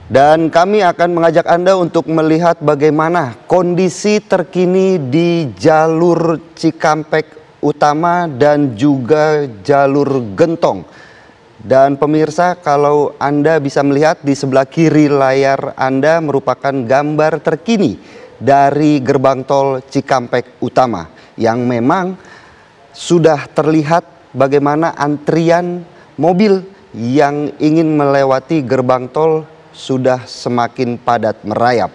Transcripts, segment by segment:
Dan kami akan mengajak Anda untuk melihat bagaimana kondisi terkini di jalur Cikampek Utama dan juga jalur Gentong. Dan pemirsa, kalau Anda bisa melihat di sebelah kiri layar Anda merupakan gambar terkini dari gerbang tol Cikampek Utama yang memang sudah terlihat bagaimana antrian mobil yang ingin melewati gerbang tol sudah semakin padat merayap.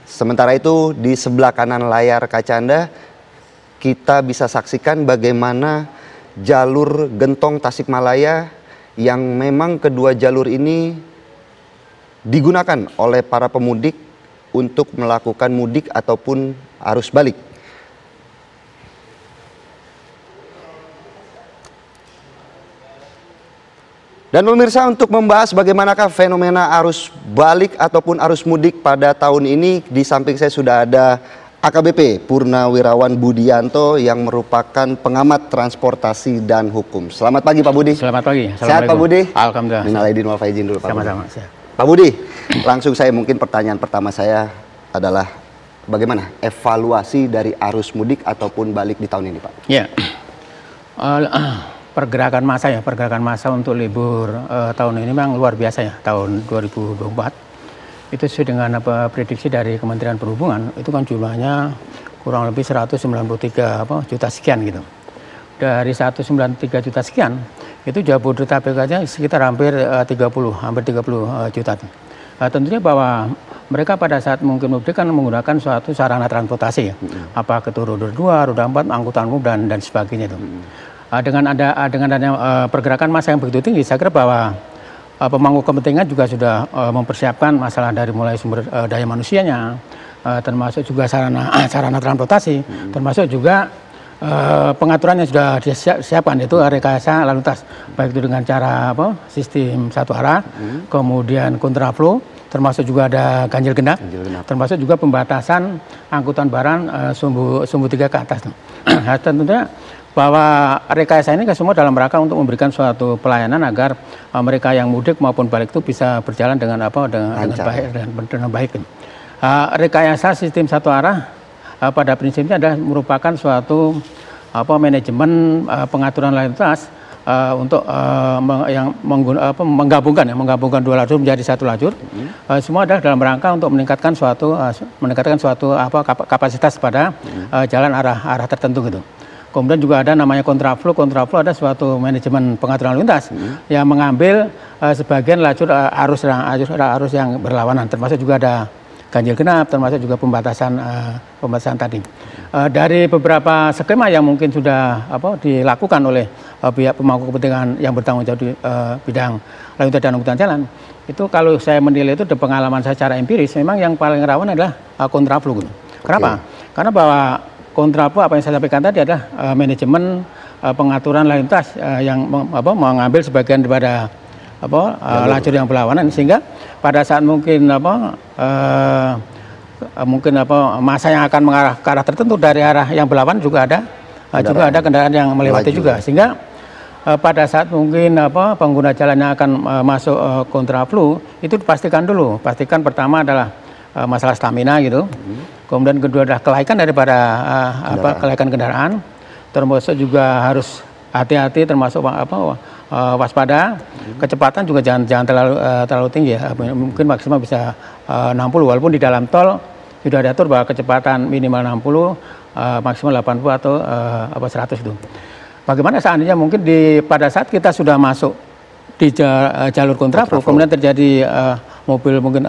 Sementara itu di sebelah kanan layar kaca Anda kita bisa saksikan bagaimana jalur Gentong Tasikmalaya yang memang kedua jalur ini digunakan oleh para pemudik untuk melakukan mudik ataupun arus balik. Dan pemirsa, untuk membahas bagaimanakah fenomena arus balik ataupun arus mudik pada tahun ini, di samping saya sudah ada AKBP Purnawirawan Budianto yang merupakan pengamat transportasi dan hukum. Selamat pagi Pak Budi. Selamat pagi. Sehat Pak Budi? Alhamdulillah. Minal aidin wal faizin dulu Pak Budi. Sama-sama. Pak Budi, langsung saya mungkin pertanyaan pertama saya adalah bagaimana evaluasi dari arus mudik ataupun balik di tahun ini Pak? Ya. Pergerakan massa untuk libur tahun ini memang luar biasa ya, tahun 2024. Itu sesuai dengan prediksi dari Kementerian Perhubungan, itu kan jumlahnya kurang lebih 193 juta sekian gitu. Dari 193 juta sekian, itu Jabodetabek aja sekitar hampir 30 juta. Tentunya bahwa mereka pada saat mungkin mudik kan menggunakan suatu sarana transportasi ya, apa itu roda 2, roda 4, angkutan umum dan sebagainya itu. Dengan adanya pergerakan massa yang begitu tinggi, saya kira bahwa pemangku kepentingan juga sudah mempersiapkan masalah dari mulai sumber daya manusianya, termasuk juga sarana transportasi, termasuk juga pengaturannya sudah disiapkan, itu rekayasa lalu lintas, baik itu dengan cara sistem satu arah, kemudian kontraflow, termasuk juga ada ganjil genap, termasuk juga pembatasan angkutan barang sumbu 3 ke atas. Tentunya bahwa rekayasa ini semua dalam rangka untuk memberikan suatu pelayanan agar mereka yang mudik maupun balik itu bisa berjalan dengan baik. Rekayasa sistem satu arah pada prinsipnya adalah merupakan suatu manajemen pengaturan lalu lintas untuk menggabungkan 2 lajur menjadi 1 lajur. Semua adalah dalam rangka untuk meningkatkan suatu kapasitas pada jalan arah tertentu gitu. Kemudian juga ada namanya kontraflow. Kontraflow ada suatu manajemen pengaturan lalu lintas yang mengambil sebagian lajur arus yang berlawanan, termasuk juga ada ganjil genap, termasuk juga pembatasan tadi. Dari beberapa skema yang mungkin sudah dilakukan oleh pihak pemangku kepentingan yang bertanggung jawab di bidang lalu lintas dan angkutan jalan, itu kalau saya menilai itu dari pengalaman saya secara empiris, memang yang paling rawan adalah kontraflow. Kenapa? Karena bahwa kontraflow apa yang saya sampaikan tadi adalah manajemen pengaturan lalu lintas yang mengambil sebagian daripada lajur yang berlawanan, sehingga pada saat mungkin masa yang akan mengarah ke arah tertentu dari arah yang berlawanan juga ada kendaraan yang melewati juga, sehingga pada saat mungkin pengguna jalan yang akan masuk kontraflow itu pastikan pertama adalah masalah stamina gitu. Kemudian kedua adalah kelaikan daripada kelaikan kendaraan, termasuk juga harus hati-hati, termasuk waspada. Kecepatan juga jangan terlalu tinggi ya, mungkin maksimal bisa 60, walaupun di dalam tol sudah diatur bahwa kecepatan minimal 60, maksimal 80 atau 100 itu. Bagaimana seandainya mungkin pada saat kita sudah masuk di jalur kontraflow, kemudian terjadi mobil mungkin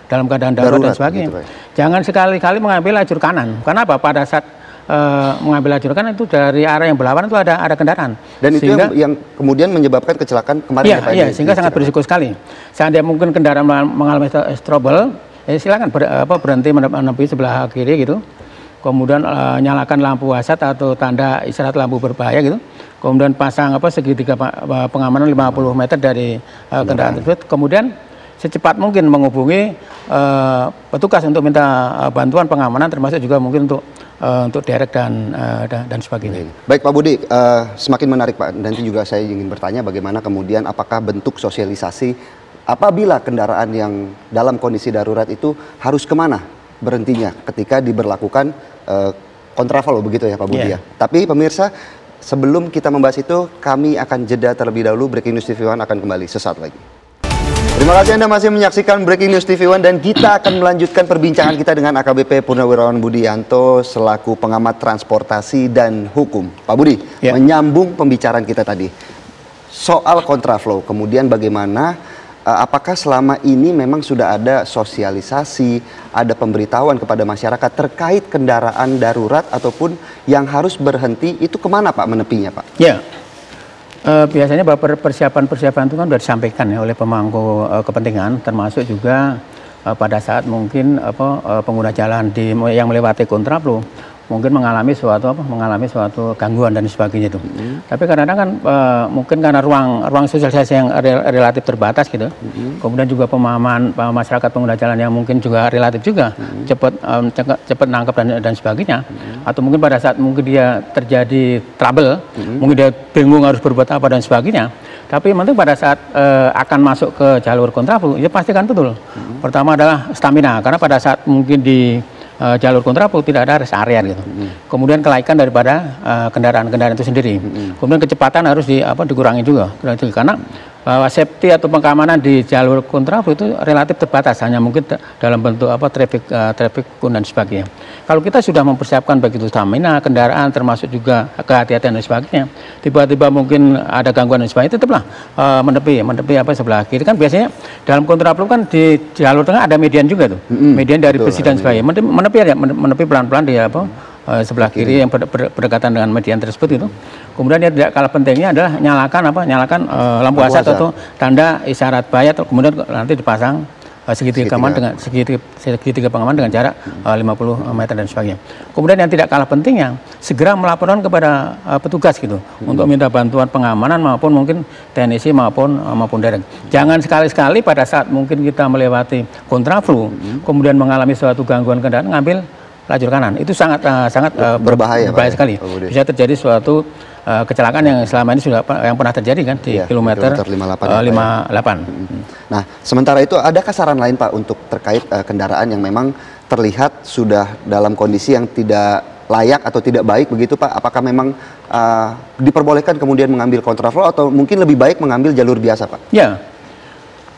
dalam keadaan darurat dan sebagainya, gitu, jangan sekali-kali mengambil lajur kanan. Karena apa? Pada saat mengambil lajur kanan itu dari arah yang berlawanan itu ada kendaraan. Dan sehingga, itu yang kemudian menyebabkan kecelakaan kemarin. Iya, sehingga sangat berisiko sekali. Seandainya mungkin kendaraan mengalami trouble, silakan berhenti menepi sebelah kiri gitu. Kemudian nyalakan lampu hazard atau tanda isyarat lampu berbahaya gitu. Kemudian pasang segitiga pengamanan 50 meter dari kendaraan tersebut. Kemudian secepat mungkin menghubungi petugas untuk minta bantuan pengamanan, termasuk juga mungkin untuk derek dan sebagainya. Baik Pak Budi, semakin menarik Pak. Nanti juga saya ingin bertanya bagaimana kemudian apakah bentuk sosialisasi apabila kendaraan yang dalam kondisi darurat itu harus kemana berhentinya ketika diberlakukan kontraflow begitu ya Pak Budi ya. Tapi pemirsa, sebelum kita membahas itu, kami akan jeda terlebih dahulu. Breaking News TV One akan kembali sesaat lagi. Terima kasih Anda masih menyaksikan Breaking News TV One, dan kita akan melanjutkan perbincangan kita dengan AKBP Purnawirawan Budianto selaku pengamat transportasi dan hukum. Pak Budi, menyambung pembicaraan kita tadi soal kontraflow, kemudian bagaimana apakah selama ini memang sudah ada sosialisasi, ada pemberitahuan kepada masyarakat terkait kendaraan darurat ataupun yang harus berhenti, itu kemana Pak menepinya Pak? Ya. Biasanya persiapan-persiapan itu kan sudah disampaikan ya oleh pemangku kepentingan, termasuk juga pada saat mungkin pengguna jalan yang melewati kontraflow mungkin mengalami suatu gangguan dan sebagainya itu. Tapi kadang-kadang kan mungkin karena ruang sosialisasi yang relatif terbatas gitu. Kemudian juga pemahaman masyarakat pengguna jalan yang mungkin juga relatif juga cepat nangkep dan sebagainya. Atau mungkin pada saat mungkin dia terjadi trouble, mungkin dia bingung harus berbuat apa dan sebagainya. Tapi yang penting pada saat akan masuk ke jalur kontraflow, ya pastikan betul. Pertama adalah stamina, karena pada saat mungkin di jalur kontraflow tidak ada rest area gitu. Kemudian kelaikan daripada kendaraan-kendaraan itu sendiri. Kemudian kecepatan harus dikurangi juga. Karena bahwa safety atau pengamanan di jalur kontraflow itu relatif terbatas, hanya mungkin dalam bentuk traffic cone dan sebagainya. Kalau kita sudah mempersiapkan begitu stamina kendaraan, termasuk juga kehati-hatian dan sebagainya, tiba-tiba mungkin ada gangguan dan sebagainya, tetaplah menepi sebelah kiri. Kan biasanya dalam kontraflow kan di jalur tengah ada median juga tuh, median dari besi dan sebagainya. Menepi pelan-pelan di sebelah kiri yang berdekatan dengan median tersebut itu. Kemudian yang tidak kalah pentingnya adalah nyalakan lampu asap atau tanda isyarat bahaya, kemudian nanti dipasang segitiga pengaman dengan jarak 50 meter dan sebagainya. Kemudian yang tidak kalah pentingnya, segera melaporkan kepada petugas gitu untuk minta bantuan pengamanan maupun mungkin TNI maupun derek. Jangan sekali-sekali pada saat mungkin kita melewati kontraflow kemudian mengalami suatu gangguan kendaraan ngambil lajur kanan. Itu sangat berbahaya sekali. Bisa terjadi suatu kecelakaan yang selama ini sudah pernah terjadi kan di kilometer 58. Nah, sementara itu adakah saran lain Pak untuk terkait kendaraan yang memang terlihat sudah dalam kondisi yang tidak layak atau tidak baik begitu Pak? Apakah memang diperbolehkan kemudian mengambil kontraflow atau mungkin lebih baik mengambil jalur biasa Pak? Ya.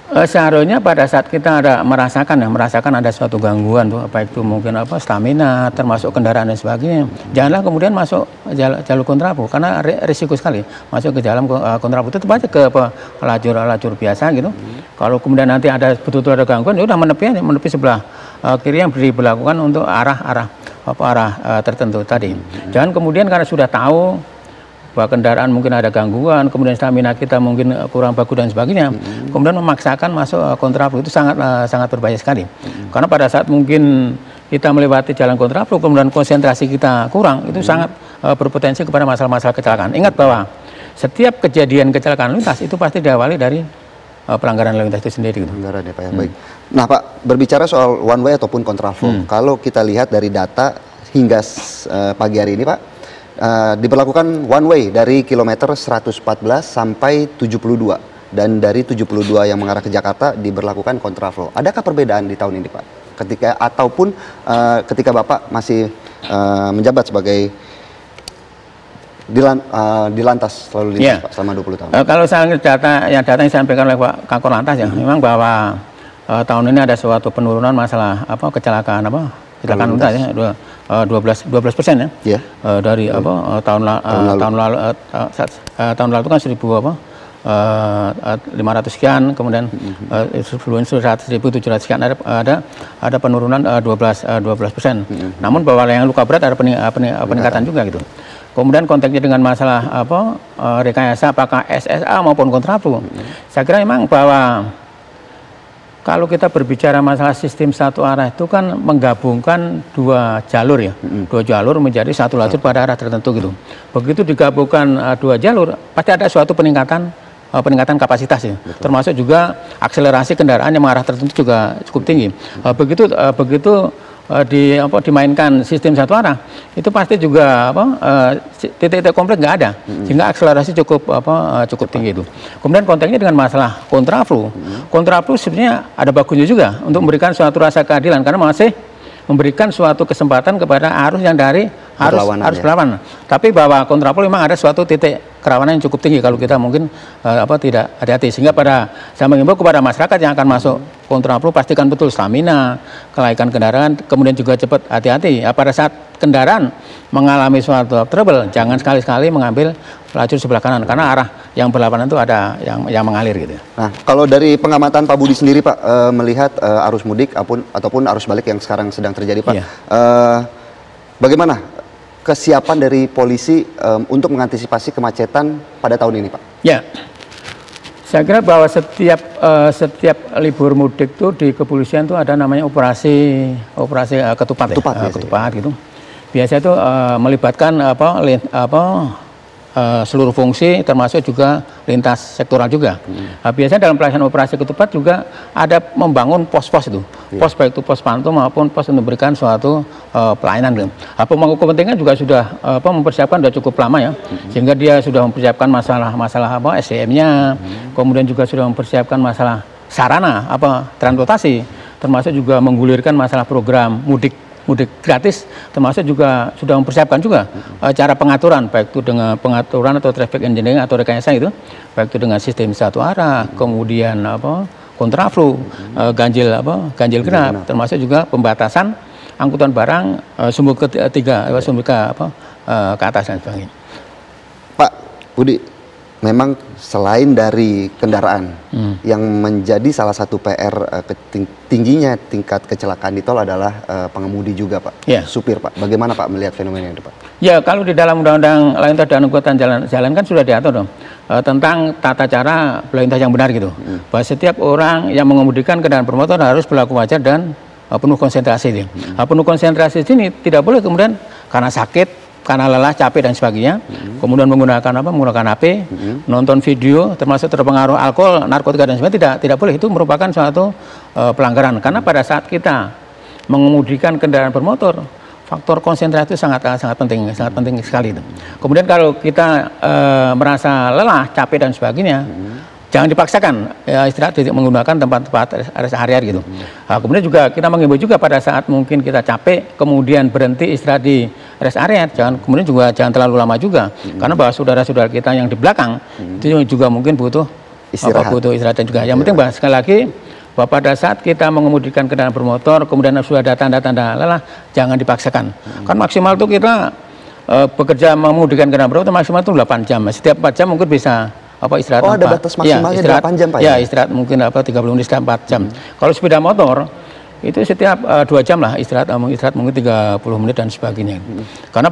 Seharusnya pada saat kita merasakan ada suatu gangguan tuh, baik itu mungkin stamina, termasuk kendaraan dan sebagainya, janganlah kemudian masuk jalur kontraflow, karena risiko sekali masuk ke jalan kontraflow. Tetap aja ke lajur biasa gitu. Kalau kemudian nanti ada betul-betul ada gangguan, ya udah menepi sebelah kiri yang diberlakukan untuk arah tertentu tadi. Jangan kemudian karena sudah tahu bahwa kendaraan mungkin ada gangguan, kemudian stamina kita mungkin kurang bagus dan sebagainya, kemudian memaksakan masuk kontraflow, itu sangat berbahaya sekali. Karena pada saat mungkin kita melewati jalan kontraflow, kemudian konsentrasi kita kurang, itu sangat berpotensi kepada masalah-masalah kecelakaan. Ingat bahwa setiap kejadian kecelakaan lalu lintas itu pasti diawali dari pelanggaran lalu lintas itu sendiri. Pelanggaran ya Pak ya, baik. Nah Pak, berbicara soal one way ataupun kontraflow, kalau kita lihat dari data hingga pagi hari ini Pak, diberlakukan one way dari kilometer 114 sampai 72, dan dari 72 yang mengarah ke Jakarta diberlakukan kontraflow. Adakah perbedaan di tahun ini Pak? Ketika Bapak masih menjabat sebagai di lantas lalu lintas Pak, selama 20 tahun? Kalau saya data yang disampaikan oleh Pak Kakor Lantas ya, memang bahwa tahun ini ada suatu penurunan masalah kecelakaan lintas ya, 12% ya. Dari tahun lalu kan 1.500 sekian, kemudian sebelumnya 100.700 sekian, ada penurunan 12%. Namun bahwa yang luka berat ada peningkatan juga gitu. Kemudian konteksnya dengan masalah rekayasa apakah SSA maupun kontraflow, saya kira memang bahwa kalau kita berbicara masalah sistem satu arah itu kan menggabungkan dua jalur ya, dua jalur menjadi satu lajur pada arah tertentu gitu. Begitu digabungkan dua jalur, pasti ada suatu peningkatan kapasitas ya. Termasuk juga akselerasi kendaraan yang mengarah tertentu juga cukup tinggi. Begitu dimainkan sistem satu arah, itu pasti juga titik-titik konflik nggak ada, sehingga akselerasi cukup tinggi itu. Kemudian konteksnya dengan masalah kontraflow. Kontraflow sebenarnya ada bagusnya juga untuk memberikan suatu rasa keadilan, karena masih memberikan suatu kesempatan kepada arus yang dari arus berlawanan. Tapi bahwa kontraflow memang ada suatu titik kerawanan yang cukup tinggi kalau kita mungkin tidak hati-hati, sehingga saya mengimbau kepada masyarakat yang akan masuk kontraflow, pastikan betul stamina, kelaikan kendaraan, kemudian juga cepat hati-hati. Pada saat kendaraan mengalami suatu trouble, jangan sekali-sekali mengambil lajur sebelah kanan, karena arah yang berlawanan itu ada yang mengalir gitu. Nah, kalau dari pengamatan Pak Budi sendiri Pak, melihat arus mudik ataupun arus balik yang sekarang sedang terjadi Pak, bagaimana kesiapan dari polisi untuk mengantisipasi kemacetan pada tahun ini Pak? Ya, saya kira bahwa setiap libur mudik itu di kepolisian itu ada namanya operasi ketupat gitu. Biasanya itu melibatkan seluruh fungsi, termasuk juga lintas sektoral juga. Biasanya dalam pelaksanaan operasi ketupat juga ada membangun pos-pos itu, pos baik itu pos pantau maupun pos untuk memberikan suatu pelayanan. Pemangku kepentingan juga sudah mempersiapkan sudah cukup lama ya, sehingga dia sudah mempersiapkan masalah SDM-nya, kemudian juga sudah mempersiapkan masalah sarana transportasi, termasuk juga menggulirkan masalah program mudik gratis, termasuk juga sudah mempersiapkan juga cara pengaturan, baik itu dengan pengaturan atau traffic engineering atau rekayasa itu, baik itu dengan sistem satu arah, kemudian kontraflow, ganjil genap, termasuk juga pembatasan angkutan barang sumbu ketiga, sumbu ke atas dan sebagainya. Pak Budi, memang selain dari kendaraan yang menjadi salah satu PR tingginya tingkat kecelakaan di tol adalah pengemudi juga Pak, supir Pak. Bagaimana Pak melihat fenomena itu Pak? Ya, kalau di dalam Undang-Undang Lalu Lintas dan Angkutan Jalan kan sudah diatur dong tentang tata cara berlintas yang benar gitu. Bahwa setiap orang yang mengemudikan kendaraan bermotor harus berlaku wajar dan penuh konsentrasi. Penuh konsentrasi ini tidak boleh kemudian karena sakit, karena lelah, capek dan sebagainya, kemudian menggunakan HP, nonton video, termasuk terpengaruh alkohol, narkotika dan sebagainya, tidak boleh. Itu merupakan suatu pelanggaran. Karena pada saat kita mengemudikan kendaraan bermotor, faktor konsentrasi itu sangat penting sekali itu. Kemudian kalau kita merasa lelah, capek dan sebagainya, jangan dipaksakan istirahat menggunakan tempat-tempat rest area gitu. Kemudian juga kita mengimbau juga pada saat mungkin kita capek, kemudian berhenti istirahat di rest area, jangan terlalu lama juga, karena bahwa saudara-saudara kita yang di belakang itu juga mungkin butuh istirahat dan juga. Yang penting bahwa sekali lagi bahwa pada saat kita mengemudikan kendaraan bermotor, kemudian sudah ada tanda-tanda lelah, jangan dipaksakan. Kan maksimal itu kita bekerja mengemudikan kendaraan bermotor maksimal itu 8 jam. Setiap 4 jam mungkin bisa istirahat. Oh, ada batas maksimalnya 8 jam Pak? Ya, istirahat mungkin 30 menit setiap 4 jam. Kalau sepeda motor itu setiap 2 jam lah istirahat mungkin 30 menit dan sebagainya. Karena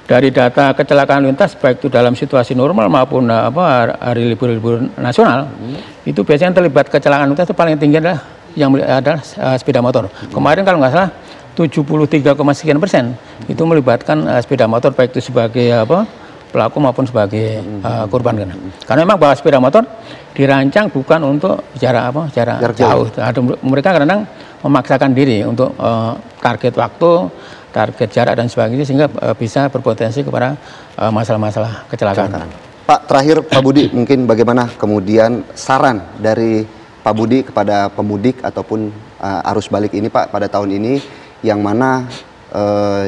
dari data kecelakaan lintas baik itu dalam situasi normal maupun hari libur nasional, itu biasanya terlibat kecelakaan lintas itu paling tinggi adalah sepeda motor. Kemarin kalau nggak salah 73,sekian% itu melibatkan sepeda motor, baik itu sebagai pelaku maupun sebagai korban. Karena memang bahwa sepeda motor dirancang bukan untuk jarak jauh. Mereka kadang memaksakan diri untuk target waktu, target jarak dan sebagainya, sehingga bisa berpotensi kepada masalah-masalah kecelakaan. Pak, terakhir Pak Budi, mungkin bagaimana kemudian saran dari Pak Budi kepada pemudik ataupun arus balik ini Pak pada tahun ini, yang mana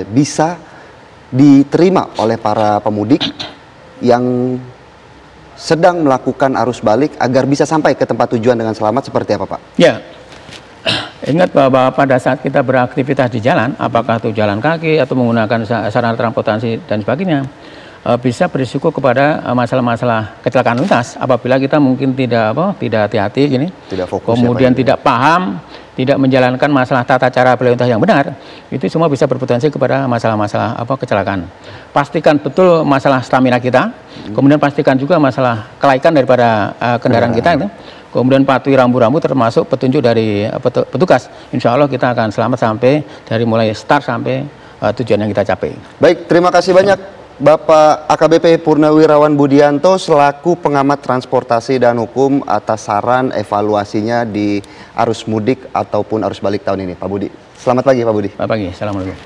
bisa diterima oleh para pemudik yang sedang melakukan arus balik agar bisa sampai ke tempat tujuan dengan selamat, seperti apa Pak? Ya, ingat bahwa pada saat kita beraktivitas di jalan, apakah itu jalan kaki atau menggunakan sarana transportasi dan sebagainya, bisa berisiko kepada masalah-masalah kecelakaan lintas apabila kita mungkin tidak hati-hati gini, tidak fokus, kemudian tidak paham, tidak menjalankan masalah tata cara berlintas yang benar, itu semua bisa berpotensi kepada masalah-masalah kecelakaan. Pastikan betul masalah stamina kita, kemudian pastikan juga masalah kelaikan daripada kendaraan kita itu, kemudian patuhi rambu-rambu termasuk petunjuk dari petugas. Insya Allah kita akan selamat sampai dari mulai start sampai tujuan yang kita capai. Baik, terima kasih banyak Bapak AKBP Purnawirawan Budianto selaku pengamat transportasi dan hukum atas saran evaluasinya di arus mudik ataupun arus balik tahun ini, Pak Budi. Selamat pagi Pak Budi. Selamat pagi, assalamualaikum.